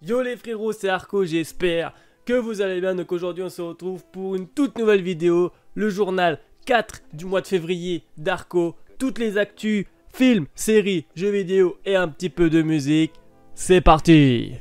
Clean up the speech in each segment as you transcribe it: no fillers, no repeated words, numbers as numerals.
Yo les frérots, c'est Arco, j'espère que vous allez bien. Donc aujourd'hui on se retrouve pour une toute nouvelle vidéo, le journal 4 du mois de février d'Arco. Toutes les actus, films, séries, jeux vidéo et un petit peu de musique. C'est parti!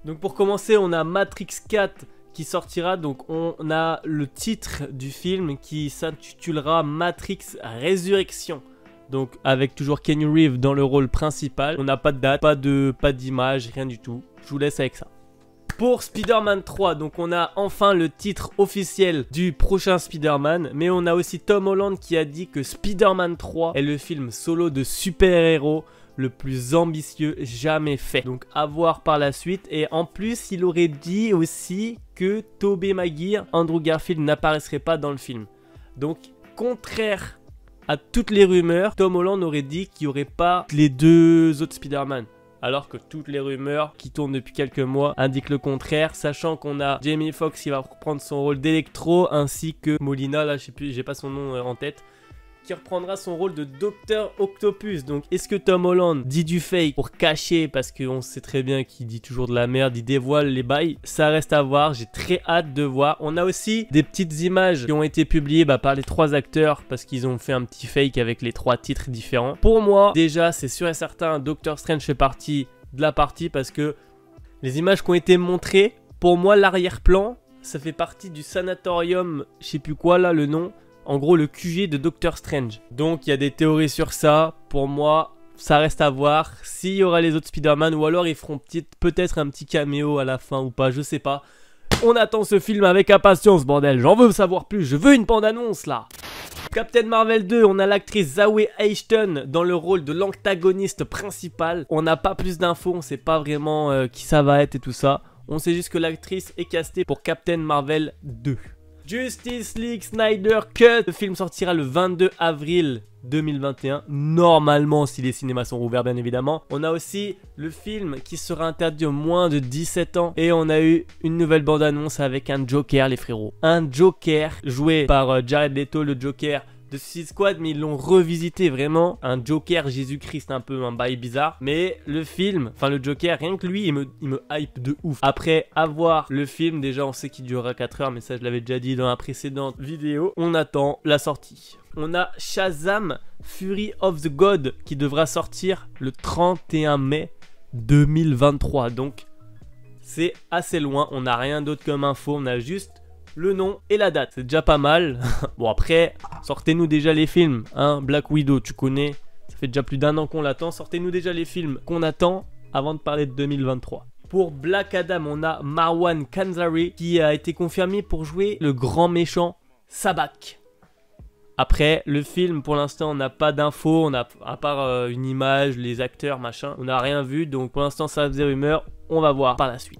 Donc pour commencer, on a Matrix 4 qui sortira. Donc on a le titre du film qui s'intitulera Matrix Résurrection. Donc avec toujours Keanu Reeves dans le rôle principal. On n'a pas de date, pas d'image, rien du tout. Je vous laisse avec ça. Pour Spider-Man 3, donc on a enfin le titre officiel du prochain Spider-Man. Mais on a aussi Tom Holland qui a dit que Spider-Man 3 est le film solo de super-héros le plus ambitieux jamais fait. Donc à voir par la suite. Et en plus, il aurait dit aussi que Tobey Maguire, Andrew Garfield n'apparaîtrait pas dans le film. Donc contraire à toutes les rumeurs, Tom Holland aurait dit qu'il n'y aurait pas les deux autres Spider-Man. Alors que toutes les rumeurs qui tournent depuis quelques mois indiquent le contraire, sachant qu'on a Jamie Foxx qui va reprendre son rôle d'Electro, ainsi que Molina, là je sais plus, j'ai pas son nom en tête, qui reprendra son rôle de Docteur Octopus. Donc est-ce que Tom Holland dit du fake pour cacher, parce qu'on sait très bien qu'il dit toujours de la merde, il dévoile les bails? Ça reste à voir, j'ai très hâte de voir. On a aussi des petites images qui ont été publiées par les 3 acteurs, parce qu'ils ont fait un petit fake avec les 3 titres différents. Pour moi, déjà c'est sûr et certain, Doctor Strange fait partie de la partie, parce que les images qui ont été montrées, pour moi l'arrière-plan, ça fait partie du sanatorium, je sais plus quoi là le nom. En gros, le QG de Doctor Strange. Donc, il y a des théories sur ça. Pour moi, ça reste à voir. S'il y aura les autres Spider-Man, ou alors ils feront peut-être un petit caméo à la fin ou pas, je sais pas. On attend ce film avec impatience, bordel. J'en veux savoir plus. Je veux une bande-annonce, là. Captain Marvel 2, on a l'actrice Zawe Ashton dans le rôle de l'antagoniste principal. On n'a pas plus d'infos, on sait pas vraiment qui ça va être et tout ça. On sait juste que l'actrice est castée pour Captain Marvel 2. Justice League Snyder Cut. Le film sortira le 22 avril 2021. Normalement, si les cinémas sont rouverts, bien évidemment. On a aussi le film qui sera interdit aux moins de 17 ans. Et on a eu une nouvelle bande-annonce avec un Joker, les frérots. Un Joker joué par Jared Leto, le Joker de Suicide Squad, mais ils l'ont revisité vraiment. Un Joker Jésus-Christ, un peu un bail bizarre. Mais le film, enfin le Joker, rien que lui, il me hype de ouf. Après avoir le film, déjà on sait qu'il durera 4 heures, mais ça je l'avais déjà dit dans la précédente vidéo. On attend la sortie. On a Shazam Fury of the God qui devra sortir le 31 mai 2023. Donc c'est assez loin, on n'a rien d'autre comme info, on a juste le nom et la date, c'est déjà pas mal. Bon après, sortez-nous déjà les films, hein. Black Widow, tu connais, ça fait déjà plus d'1 an qu'on l'attend. Sortez-nous déjà les films qu'on attend avant de parler de 2023. Pour Black Adam, on a Marwan Kanzari qui a été confirmé pour jouer le grand méchant Sabbac. Après, le film, pour l'instant, on n'a pas d'infos, on a, à part une image, les acteurs, machin, on n'a rien vu. Donc pour l'instant, ça faisait rumeur, on va voir par la suite.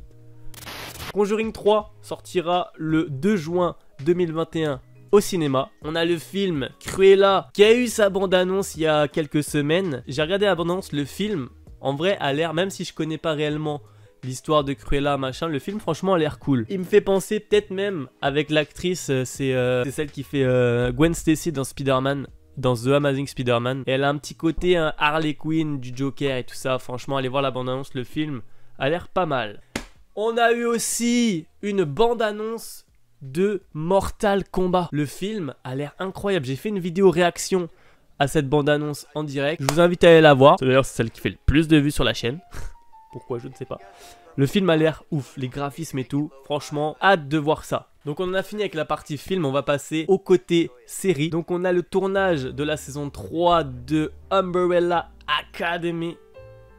Conjuring 3 sortira le 2 juin 2021 au cinéma. On a le film Cruella qui a eu sa bande-annonce il y a quelques semaines. J'ai regardé la bande-annonce, le film en vrai a l'air, même si je connais pas réellement l'histoire de Cruella machin, le film franchement a l'air cool. Il me fait penser peut-être même avec l'actrice, c'est celle qui fait Gwen Stacy dans Spider-Man, dans The Amazing Spider-Man. Elle a un petit côté Harley Quinn du Joker et tout ça. Franchement, allez voir la bande-annonce, le film a l'air pas mal. On a eu aussi une bande-annonce de Mortal Kombat. Le film a l'air incroyable. J'ai fait une vidéo réaction à cette bande-annonce en direct. Je vous invite à aller la voir. D'ailleurs, c'est celle qui fait le plus de vues sur la chaîne. Pourquoi, je ne sais pas. Le film a l'air ouf. Les graphismes et tout. Franchement, hâte de voir ça. Donc on a fini avec la partie film. On va passer au côté série. Donc on a le tournage de la saison 3 de Umbrella Academy.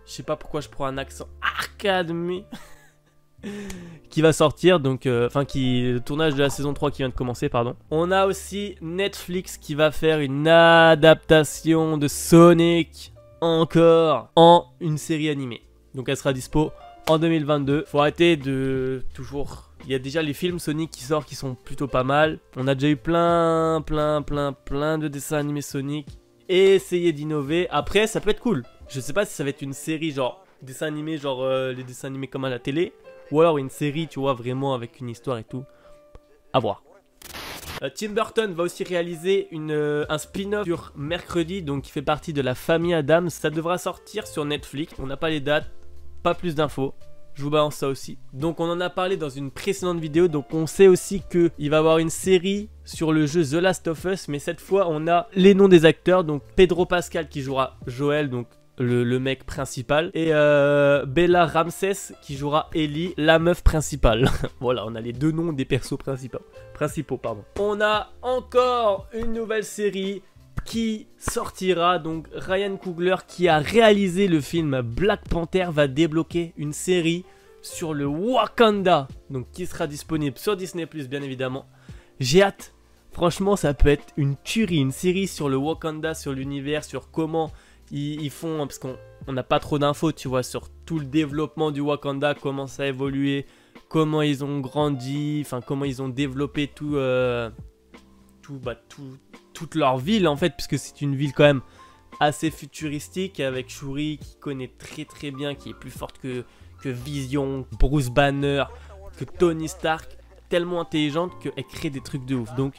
Je sais pas pourquoi je prends un accent Academy. Qui va sortir, donc le tournage de la saison 3 qui vient de commencer, pardon. On a aussi Netflix qui va faire une adaptation de Sonic encore en une série animée. Donc elle sera dispo en 2022. Faut arrêter de toujours... Il y a déjà les films Sonic qui sortent qui sont plutôt pas mal. On a déjà eu plein de dessins animés Sonic. Et essayer d'innover. Après ça peut être cool. Je sais pas si ça va être une série genre dessin animé, genre les dessins animés comme à la télé. Ou alors une série, tu vois, vraiment avec une histoire et tout. À voir. Tim Burton va aussi réaliser un spin-off sur mercredi, donc qui fait partie de la famille Adams. Ça devra sortir sur Netflix. On n'a pas les dates, pas plus d'infos. Je vous balance ça aussi. Donc on en a parlé dans une précédente vidéo. Donc on sait aussi qu'il va y avoir une série sur le jeu The Last of Us. Mais cette fois on a les noms des acteurs. Donc Pedro Pascal qui jouera Joel, donc le mec principal. Et Bella Ramsey qui jouera Ellie, la meuf principale. Voilà, on a les deux noms des persos principaux. On a encore une nouvelle série qui sortira. Donc Ryan Coogler, qui a réalisé le film Black Panther, va débloquer une série sur le Wakanda, donc qui sera disponible sur Disney+, bien évidemment. J'ai hâte, franchement ça peut être une tuerie, une série sur le Wakanda, sur l'univers, sur comment ils font, parce qu'on n'a pas trop d'infos, tu vois, sur tout le développement du Wakanda, comment ça a évolué, comment ils ont grandi, enfin comment ils ont développé toute leur ville en fait, puisque c'est une ville quand même assez futuristique, avec Shuri qui connaît très bien, qui est plus forte que Vision, Bruce Banner, que Tony Stark, tellement intelligente qu'elle crée des trucs de ouf. Donc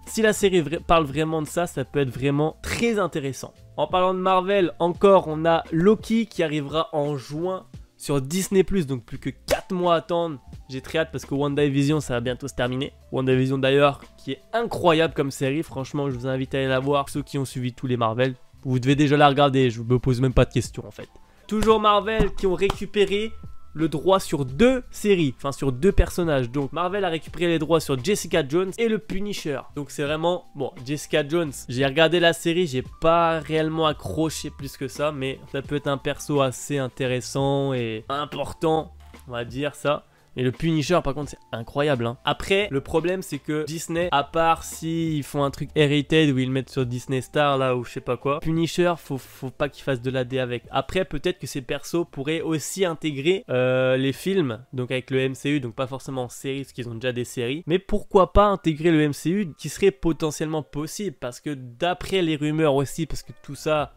si la série parle vraiment de ça, ça peut être vraiment très intéressant. En parlant de Marvel, encore on a Loki qui arrivera en juin sur Disney+, donc plus que 4 mois à attendre. J'ai très hâte parce que WandaVision ça va bientôt se terminer. WandaVision d'ailleurs qui est incroyable comme série, franchement je vous invite à aller la voir. Ceux qui ont suivi tous les Marvel, vous devez déjà la regarder, je ne me pose même pas de questions en fait. Toujours Marvel qui ont récupéré le droit sur 2 séries, enfin sur 2 personnages. Donc Marvel a récupéré les droits sur Jessica Jones et le Punisher. Donc c'est vraiment, bon, Jessica Jones, j'ai regardé la série, j'ai pas réellement accroché plus que ça, mais ça peut être un perso assez intéressant et important, on va dire ça. Et le Punisher par contre c'est incroyable hein. Après le problème c'est que Disney, à part s'ils font un truc Heritage où ils le mettent sur Disney Star là ou je sais pas quoi, Punisher faut pas qu'ils fassent de l'AD avec. Après peut-être que ces persos pourraient aussi intégrer les films, donc avec le MCU, donc pas forcément en série parce qu'ils ont déjà des séries, mais pourquoi pas intégrer le MCU qui serait potentiellement possible, parce que d'après les rumeurs aussi, parce que tout ça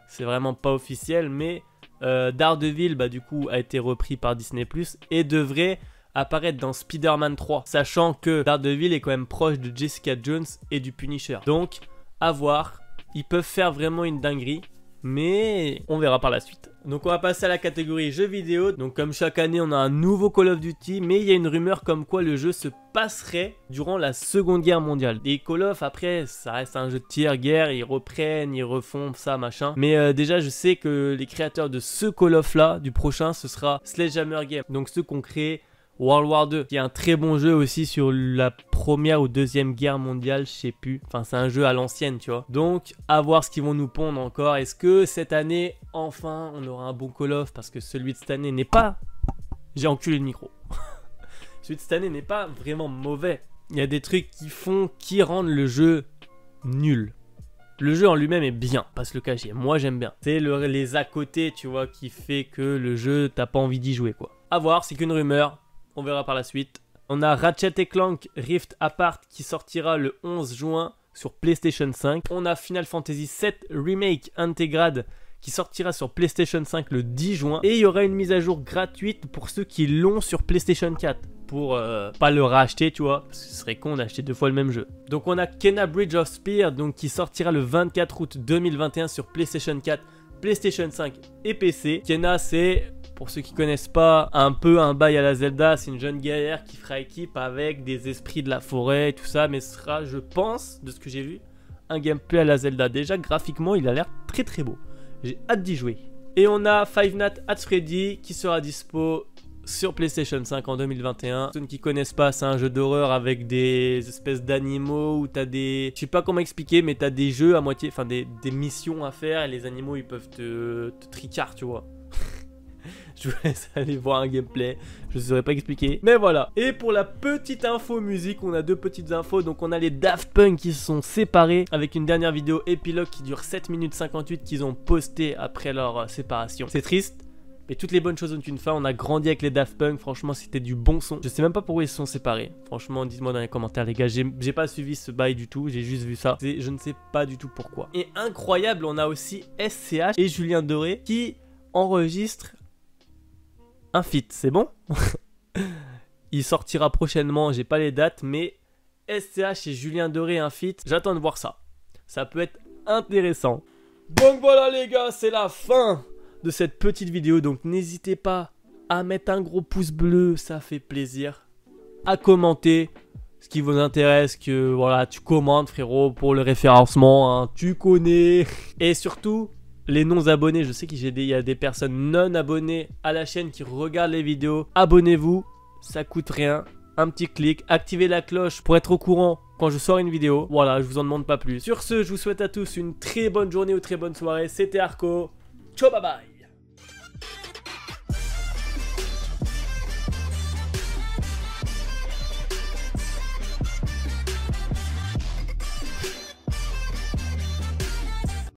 c'est vraiment pas officiel, mais Daredevil bah du coup a été repris par Disney+ et devrait apparaître dans Spider-Man 3, sachant que Daredevil est quand même proche de Jessica Jones et du Punisher. Donc à voir, ils peuvent faire vraiment une dinguerie, mais on verra par la suite. Donc on va passer à la catégorie jeux vidéo. Donc comme chaque année on a un nouveau Call of Duty, mais il y a une rumeur comme quoi le jeu se passerait durant la Seconde Guerre mondiale. Et Call of après ça reste un jeu de tiers-guerre, ils reprennent, ils refont ça machin. Mais déjà je sais que les créateurs de ce Call of là, du prochain, ce sera Sledgehammer Game. Donc ceux qui ont créé World War 2, qui est un très bon jeu aussi sur la première ou deuxième guerre mondiale, je sais plus. Enfin, c'est un jeu à l'ancienne, tu vois. Donc, à voir ce qu'ils vont nous pondre encore. Est-ce que cette année, enfin, on aura un bon Call of? Parce que celui de cette année n'est pas... J'ai enculé le micro. Celui de cette année n'est pas vraiment mauvais. Il y a des trucs qui rendent le jeu nul. Le jeu en lui-même est bien, pas se le cacher. Moi, j'aime bien. C'est les à côté, tu vois, qui fait que le jeu, t'as pas envie d'y jouer, quoi. À voir, c'est qu'une rumeur. On verra par la suite. On a Ratchet & Clank Rift Apart qui sortira le 11 juin sur PlayStation 5. On a Final Fantasy VII Remake Integrad qui sortira sur PlayStation 5 le 10 juin. Et il y aura une mise à jour gratuite pour ceux qui l'ont sur PlayStation 4. Pour pas le racheter, tu vois, parce que ce serait con d'acheter 2 fois le même jeu. Donc on a Kena Bridge of Spear donc, qui sortira le 24 août 2021 sur PlayStation 4, PlayStation 5 et PC. Kena c'est... Pour ceux qui connaissent pas, un peu un bail à la Zelda, c'est une jeune guerrière qui fera équipe avec des esprits de la forêt et tout ça, mais ce sera, je pense, de ce que j'ai vu, un gameplay à la Zelda. Déjà, graphiquement, il a l'air très beau. J'ai hâte d'y jouer. Et on a Five Nights at Freddy qui sera dispo sur PlayStation 5 en 2021. Ceux qui connaissent pas, c'est un jeu d'horreur avec des espèces d'animaux où t'as des... Je sais pas comment expliquer, mais t'as des jeux à moitié, enfin des missions à faire et les animaux ils peuvent te tricard, tu vois. Je vous laisse aller voir un gameplay, je ne saurais pas expliquer. Mais voilà. Et pour la petite info musique, on a 2 petites infos. Donc on a les Daft Punk qui se sont séparés avec une dernière vidéo épilogue qui dure 7 minutes 58 qu'ils ont posté après leur séparation. C'est triste, mais toutes les bonnes choses ont une fin. On a grandi avec les Daft Punk, franchement c'était du bon son. Je sais même pas pourquoi ils se sont séparés. Franchement dites-moi dans les commentaires les gars, j'ai pas suivi ce bail du tout, j'ai juste vu ça. Je ne sais pas du tout pourquoi. Et incroyable, on a aussi SCH et Julien Doré qui enregistrent un feat, c'est bon. Il sortira prochainement, j'ai pas les dates, mais SCH et Julien Doré un feat. J'attends de voir ça. Ça peut être intéressant. Donc voilà les gars, c'est la fin de cette petite vidéo. Donc n'hésitez pas à mettre un gros pouce bleu, ça fait plaisir. À commenter ce qui vous intéresse, que voilà, tu commentes frérot pour le référencement, hein, tu connais. Et surtout, les non-abonnés, je sais qu'il y a des personnes non abonnées à la chaîne qui regardent les vidéos. Abonnez-vous, ça coûte rien. Un petit clic, activez la cloche pour être au courant quand je sors une vidéo. Voilà, je vous en demande pas plus. Sur ce, je vous souhaite à tous une très bonne journée ou très bonne soirée. C'était Arco. Ciao, bye bye.